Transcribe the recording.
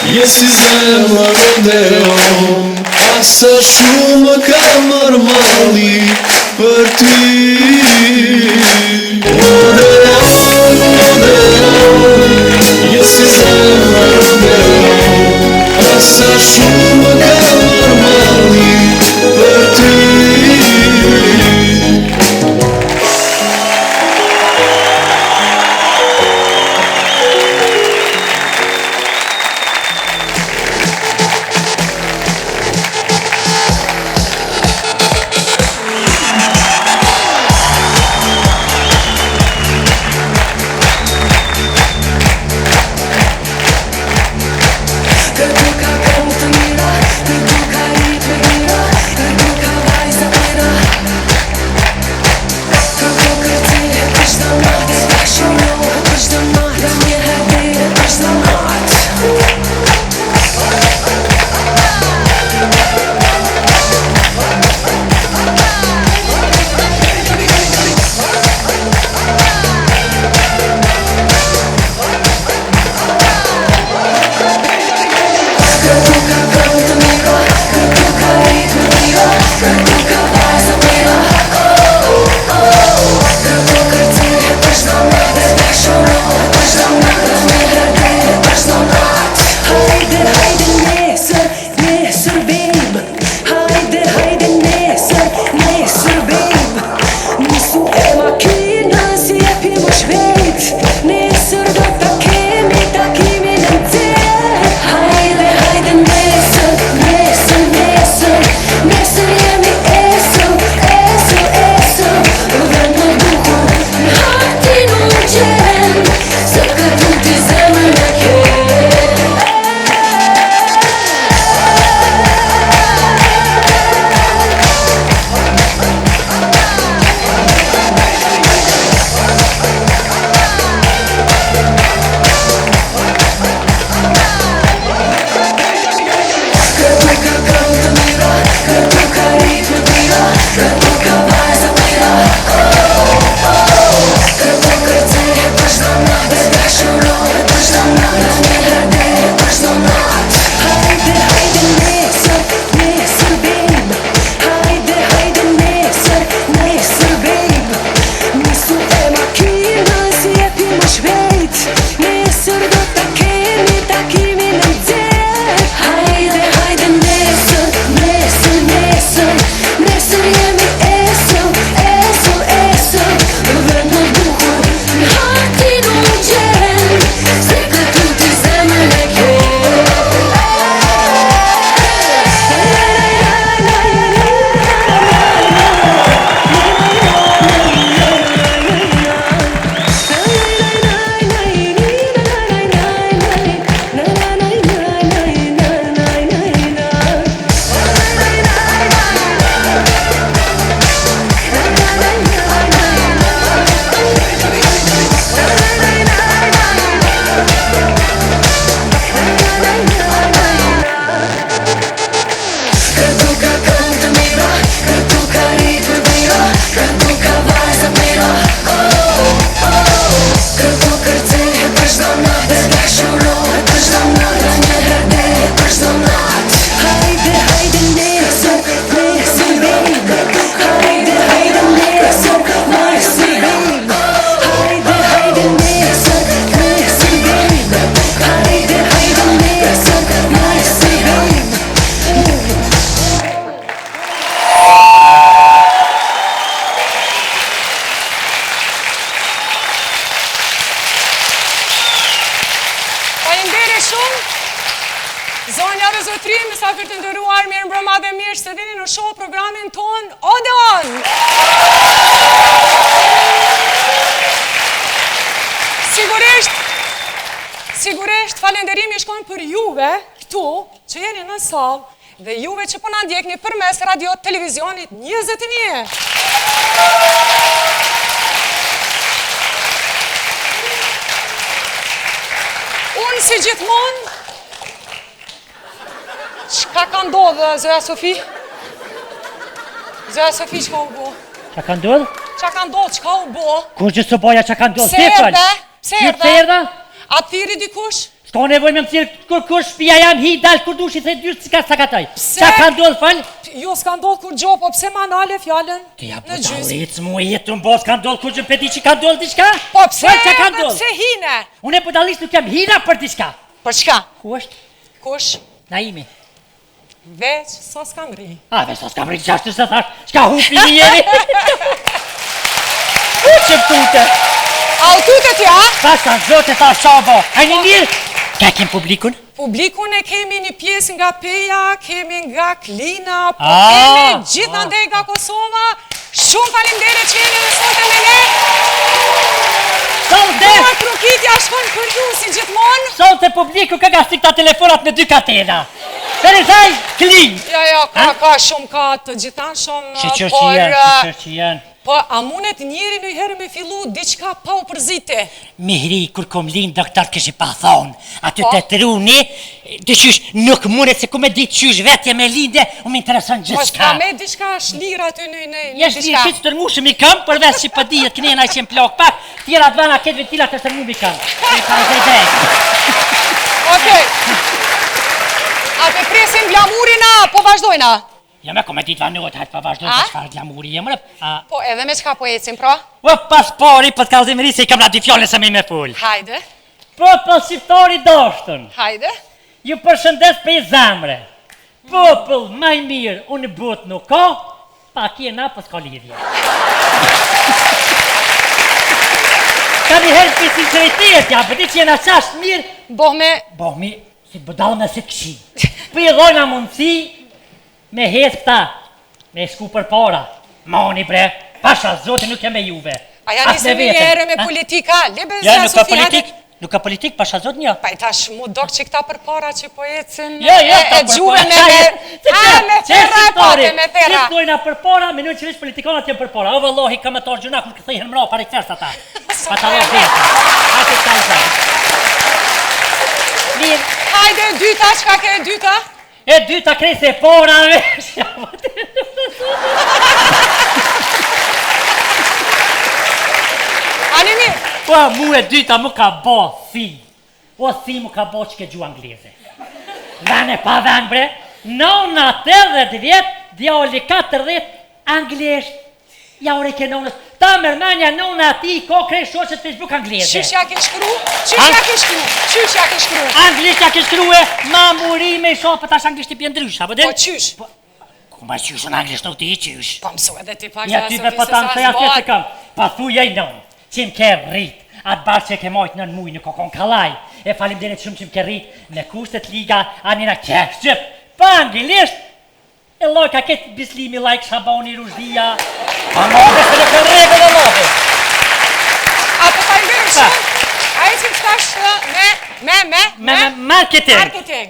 Je si zemër odeon, asa shumë ka marrë malli për ty. Odeon, je si zemër odeon, asa shumë ka marrë malli për ty. Zonja dhe zotri, mysafir të nderuar, mirë mbrëma dhe mirë se vini në show programin ton Odeon. Sigurisht falenderimi shkon për juve këtu që jeni në sallë dhe juve që po na ndjekni përmes radio televizionit 21. Unë si gjithmonë, çka ka ndodhë, Zoja Sofi? Zoja Sofi, çka u bo? Çka ka ndodhë? Qa ka ndodhë, qka u bo? Kur që së boja që ka ndodhë, Pse erdhe? Pse Ju erdhe? të erdhe? A thiri dikush? S'ka nevoj me më thirë kur kur shpia jam hi, dalë kur dushi, se dyrë si ka sa katoj. Pse? Qa ka ndodhë, falë? Jo, s'ka ndodhë kur gjo, po pse ma nale fjallën? Të ja Në po ta gjysmë. ulicë mu jetë në bos, ka ndodhë kur që peti që ka ndodhë diçka? Po pse Që ka erdhe, ndodhë? pse hine? Unë e budalisht nuk jam hina për diçka. Për çka? Ku është? Kush? Naimi. Veç, sa s'kam ri. A, ve sa s'kam rritë qashtë se thash, shka hupi një jeri. U që pëtute. A u tute t'ja? Pasha zote tha shabo. A një mirë? Ka kem publikun? Publikun e kemi një pjesë nga Peja, kemi nga Klina, po Ah, kemi gjithandej nga Kosova. Shumë faleminderit që jeni në sot e me ne. Solte! Dua trukitja shkon për ju si gjithmonë. Solte publiku ka gastik ta telefonat me 2 katena. Për e thaj, klin. Ja, ka shumë, ka të gjithan shumë, Shqyqër që janë, shqyqër që janë. Po, a munet njeri në herë me fillu diçka pa u përzite? Mihri, kur kom linë, doktor këshi pa thonë. Aty Po? të truni, dëshysh nuk mundet se ku me ditë qysh vetje me linde, u më intereson Po, gjithë s'ka shka. me diçka shlira aty në Jesh një qitë të rmushëm i kam, përves që pëdijet kënena i qenë plok pak, tjera të vana këtë ventilat të rmum i kam. E kam zëjdej. Okej. A të presim glamurina, po vazhdojna? Ja me kom e ditë vanot, hajtë pa vazhdojnë A? të shfarë glamuri jem, rëp. Po, edhe me qka po ecim, pra? O, paspori, për të kalzimri se i kam na dy fjole se me me full. Hajde, Po, për shqiptari dashtën. hajde. Ju përshëndes për i zamre. Popull, maj mirë, unë botë nuk ka, pa kje na për s'ka lidhje. Ka një herë për sinceritet, ja, për ti që jena qashtë mirë, Bo me, bo mi, si bëdalë me se këshi. Për i dhojna mundësi, me hes këta, me shku për para. Moni bre, pasha zote nuk jam me juve. a ja nisëm një herë me politika, libe Ja, zja, nuk ka Sofia, politik, nuk ka politik, pasha zote një. Pa i tash mu dok që këta për para që po ecin, Jo, e gjuve me me thera e pate, me thera. Që dojna për para, me që veç politikonat jem për para. O vëllohi, ka me torë gjuna, kur këthejhen mra, pari këtërst ata. Pa ta lo dhejtë. Ate të taj zaj. Mirë, Hajde, dyta, qka ke dyta? e dyta krejse e para, vesh. Animi, Po, mu e dyta mu ka bo thi. O thi mu ka bo që ke gju angleze. Vane pa vane bre, nona 80 vjetë, djali 40, anglisht. Ja ore ke nonës, ta mërmenja nona ati, ko krej shoqet Facebook angleze. qysh ja ke shkru? Qysh ja ke shkru? Qysh ja ke shkru? Anglisht ja ke shkruje, ma muri me shopë, tash anglisht i pjen ndrysha, po Po del? qysh? Ku ma qysh në anglisht nuk ti i qysh. Po mësu edhe ti pak Ja ty me patan se ja se kam, pa thuj e non, që më ke rrit, atë barë që ke mojtë nën mujë në kokon kalaj, e falim denit shumë që më ke rrit, me kustet liga, anina ke shqip, pa anglisht, e loj ka ketë bislimi like shaboni ruzhia, pa mojë se në për rebe dhe lohi. A po ta imberim shumë? A e që të tash me Me marketing. marketing.